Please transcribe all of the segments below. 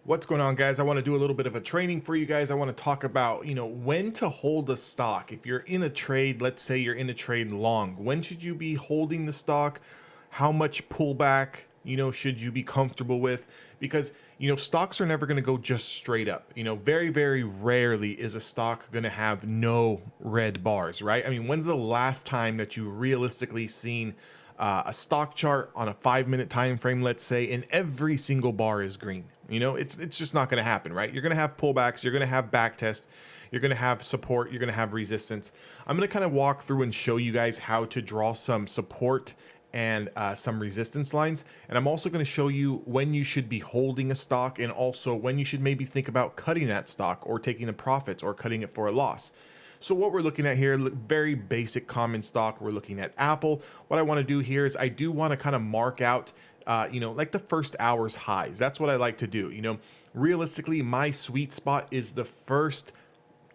What's going on, guys? I want to do a little bit of a training for you guys. I want to talk about, when to hold a stock. If you're in a trade, let's say you're in a trade long, when should you be holding the stock? How much pullback, should you be comfortable with? Because, stocks are never going to go just straight up. Very, very rarely is a stock going to have no red bars, right? I mean, when's the last time that you realistically seen a stock chart on a 5 minute time frame, let's say, and every single bar is green? It's just not going to happen, right? You're going to have pullbacks, you're going to have back test, you're going to have support, you're going to have resistance. I'm going to kind of walk through and show you guys how to draw some support and some resistance lines. And I'm also going to show you when you should be holding a stock, and also when you should maybe think about cutting that stock or taking the profits or cutting it for a loss. So what we're looking at here, very basic common stock. We're looking at Apple. What I want to do here is I do want to kind of mark out like the first hour's highs. That's what I like to do. Realistically, my sweet spot is the first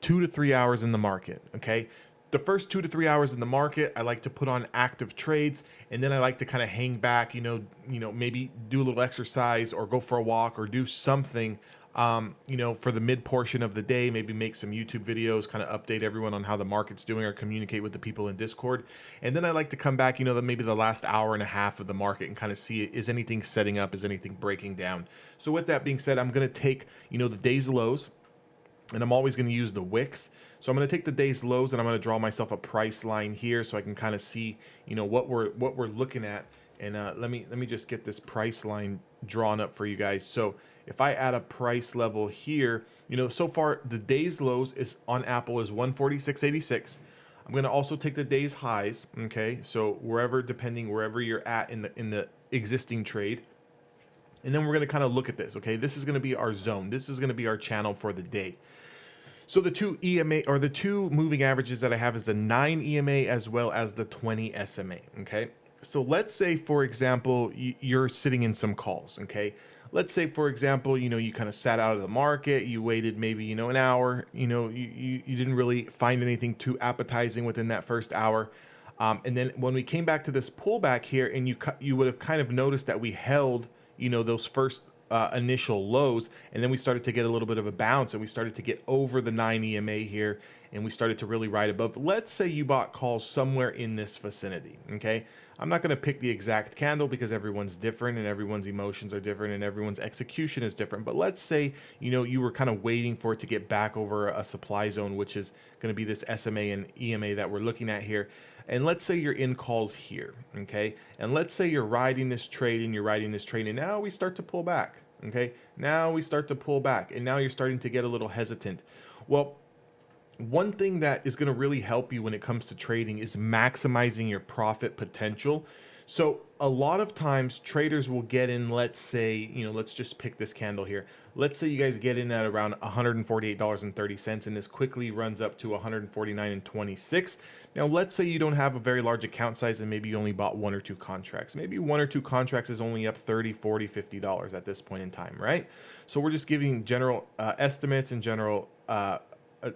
2 to 3 hours in the market. Okay. The first 2 to 3 hours in the market, I like to put on active trades, and then I like to kind of hang back, maybe do a little exercise or go for a walk or do something, for the mid portion of the day, maybe make some YouTube videos, kind of update everyone on how the market's doing or communicate with the people in Discord. And then I like to come back, maybe the last hour and a half of the market and kind of see, is anything setting up? Is anything breaking down? So with that being said, I'm going to take, the day's lows, and I'm always going to use the wicks. So I'm going to take the day's lows and I'm going to draw myself a price line here so I can kind of see, what we're looking at. And let me just get this price line drawn up for you guys. So if I add a price level here, so far the day's lows is on Apple is 146.86. I'm going to also take the day's highs. Okay. So wherever you're at in the existing trade. And then we're going to kind of look at this. Okay. This is going to be our zone. This is going to be our channel for the day. So the two EMA, or the two moving averages that I have, is the 9 EMA as well as the 20 SMA. Okay. So let's say, for example, you're sitting in some calls. Okay. Let's say, for example, you kind of sat out of the market, you waited maybe, an hour, you didn't really find anything too appetizing within that first hour. And then when we came back to this pullback here, and you would have kind of noticed that we held, those first initial lows, and then we started to get a little bit of a bounce, and we started to get over the 9 EMA here, and we started to really ride above. Let's say you bought calls somewhere in this vicinity. Okay. I'm not going to pick the exact candle because everyone's different and everyone's emotions are different and everyone's execution is different. But let's say, you were kind of waiting for it to get back over a supply zone, which is going to be this SMA and EMA that we're looking at here. And let's say you're in calls here. Okay. And let's say you're riding this trade and now we start to pull back. Okay. Now we start to pull back and now you're starting to get a little hesitant. Well, one thing that is going to really help you when it comes to trading is maximizing your profit potential. So a lot of times traders will get in, let's say, let's just pick this candle here. Let's say you guys get in at around $148.30 and this quickly runs up to $149.26. Now, let's say you don't have a very large account size and maybe you only bought one or two contracts. Maybe one or two contracts is only up $30, $40, $50 at this point in time, right? So we're just giving general estimates and general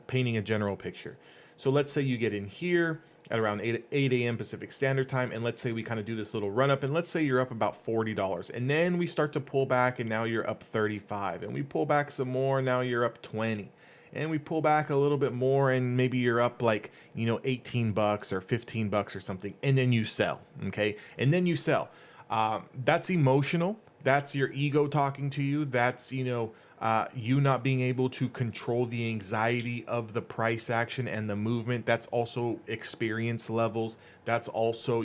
painting a general picture. So let's say you get in here at around 8 a.m. Pacific Standard Time, and let's say we kind of do this little run up, and let's say you're up about $40, and then we start to pull back, and now you're up 35, and we pull back some more, now you're up 20, and we pull back a little bit more, and maybe you're up like, $18 or $15 or something, and then you sell. Okay. And then you sell. That's emotional. That's your ego talking to you. That's, you not being able to control the anxiety of the price action and the movement. That's also experience levels. That's also,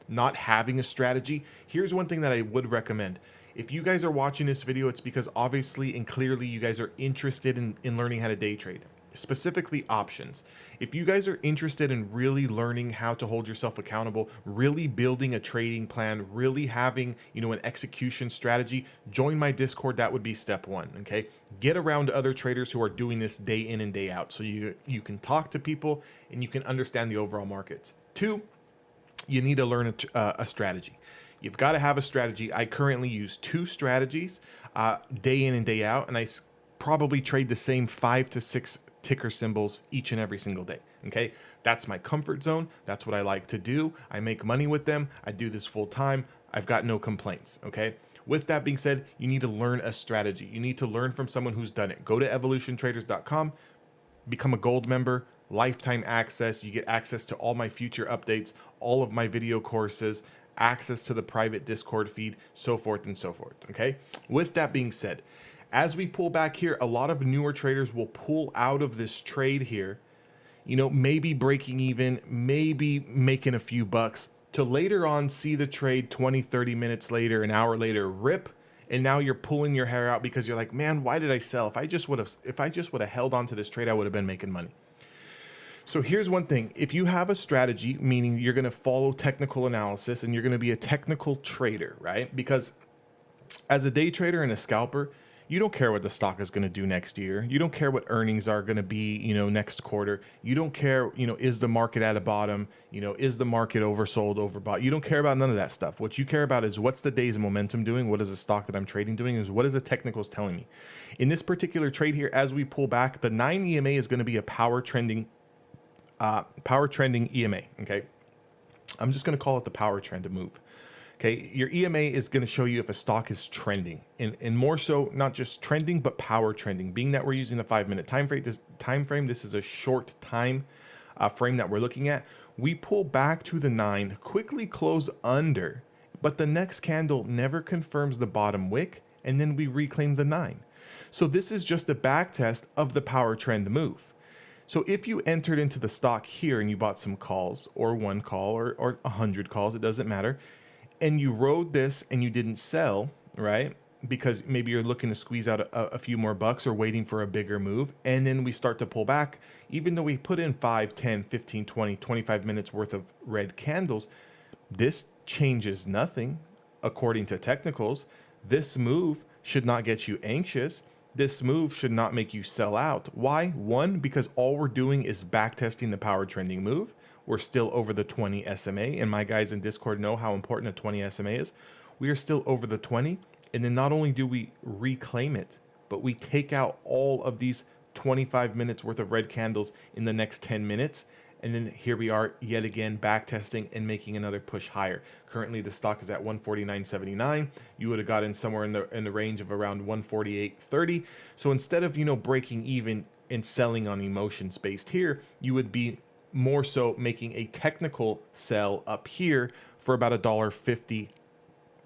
not having a strategy. Here's one thing that I would recommend. If you guys are watching this video, it's because obviously and clearly you guys are interested in learning how to day trade, specifically options. If you guys are interested in really learning how to hold yourself accountable, really building a trading plan, really having, an execution strategy, join my Discord. That would be step one. Okay. Get around other traders who are doing this day in and day out. So you can talk to people and you can understand the overall markets. Two, you need to learn a strategy. You've got to have a strategy. I currently use two strategies day in and day out, and I probably trade the same 5 to 6 ticker symbols each and every single day. Okay. That's my comfort zone. That's what I like to do. I make money with them. I do this full time. I've got no complaints. Okay. With that being said, you need to learn a strategy. You need to learn from someone who's done it. Go to evolutiontraders.com, become a gold member, lifetime access. You get access to all my future updates, all of my video courses, access to the private Discord feed, so forth and so forth. Okay. With that being said, as we pull back here, a lot of newer traders will pull out of this trade here, you know, maybe breaking even, maybe making a few bucks, to later on see the trade 20, 30 minutes later, an hour later, rip. And now you're pulling your hair out because you're like, man, why did I sell? If I just would have held on to this trade, I would have been making money. So here's one thing. If you have a strategy, meaning you're going to follow technical analysis and you're going to be a technical trader, right? Because as a day trader and a scalper, you don't care what the stock is going to do next year. You don't care what earnings are going to be, you know, next quarter. You don't care, you know, is the market at a bottom? You know, is the market oversold, overbought? You don't care about none of that stuff. What you care about is what's the day's momentum doing? What is the stock that I'm trading doing? Is what is the technicals telling me? In this particular trade here, as we pull back, the 9 EMA is going to be a power trending EMA. Okay. I'm just going to call it the power trend to move. Okay, your EMA is going to show you if a stock is trending, and more so not just trending, but power trending. Being that we're using the 5-minute time frame, this is a short time frame that we're looking at. We pull back to the 9, quickly close under, but the next candle never confirms the bottom wick, and then we reclaim the 9. So this is just a back test of the power trend move. So if you entered into the stock here and you bought some calls, or 1 call, or 100 calls, it doesn't matter, and you rode this and you didn't sell, right? Because maybe you're looking to squeeze out a few more bucks or waiting for a bigger move. And then we start to pull back, even though we put in 5, 10, 15, 20, 25 minutes worth of red candles, this changes nothing according to technicals. This move should not get you anxious. This move should not make you sell out. Why? One, because all we're doing is back testing the power trending move. We're still over the 20 SMA, and my guys in Discord know how important a 20 SMA is. We are still over the 20, and then not only do we reclaim it, but we take out all of these 25 minutes worth of red candles in the next 10 minutes, and then here we are yet again back testing and making another push higher. Currently the stock is at 149.79. You would have gotten somewhere in the range of around 148.30. So instead of, you know, breaking even and selling on emotion based here, you would be more so making a technical sell up here for about $1.50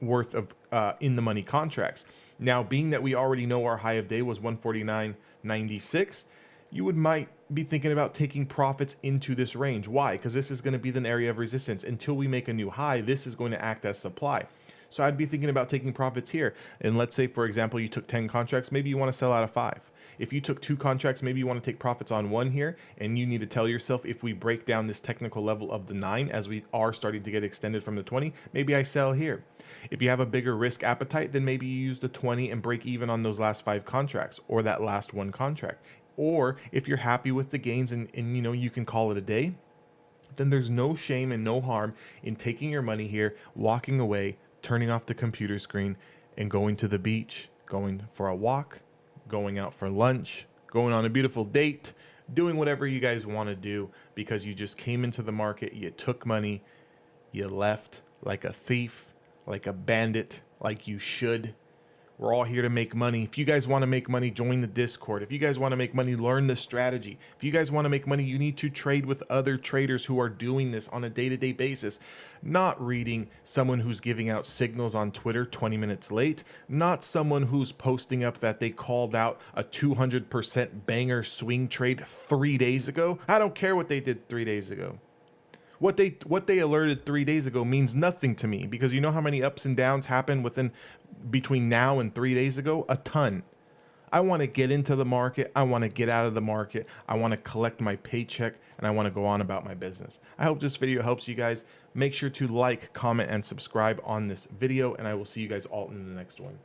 worth of in the money contracts. Now, being that we already know our high of day was 149.96, you might be thinking about taking profits into this range. Why? Because this is going to be an area of resistance. Until we make a new high, this is going to act as supply. So I'd be thinking about taking profits here. And let's say, for example, you took 10 contracts, maybe you want to sell out of 5. If you took 2 contracts, maybe you want to take profits on 1 here, and you need to tell yourself, if we break down this technical level of the 9, as we are starting to get extended from the 20, maybe I sell here. If you have a bigger risk appetite, then maybe you use the 20 and break even on those last 5 contracts or that last 1 contract. Or if you're happy with the gains and you know, you can call it a day, then there's no shame and no harm in taking your money here, walking away, turning off the computer screen, and going to the beach, going for a walk, going out for lunch, going on a beautiful date, doing whatever you guys want to do, because you just came into the market, you took money, you left like a thief, like a bandit, like you should. We're all here to make money. If you guys want to make money, join the Discord. If you guys want to make money, learn the strategy. If you guys want to make money, you need to trade with other traders who are doing this on a day-to-day basis, not reading someone who's giving out signals on Twitter 20 minutes late, not someone who's posting up that they called out a 200% banger swing trade 3 days ago. I don't care what they did 3 days ago. What they alerted 3 days ago means nothing to me, because you know how many ups and downs happen between now and 3 days ago? A ton. I want to get into the market. I want to get out of the market. I want to collect my paycheck, and I want to go on about my business. I hope this video helps you guys. Make sure to like, comment, and subscribe on this video, and I will see you guys all in the next one.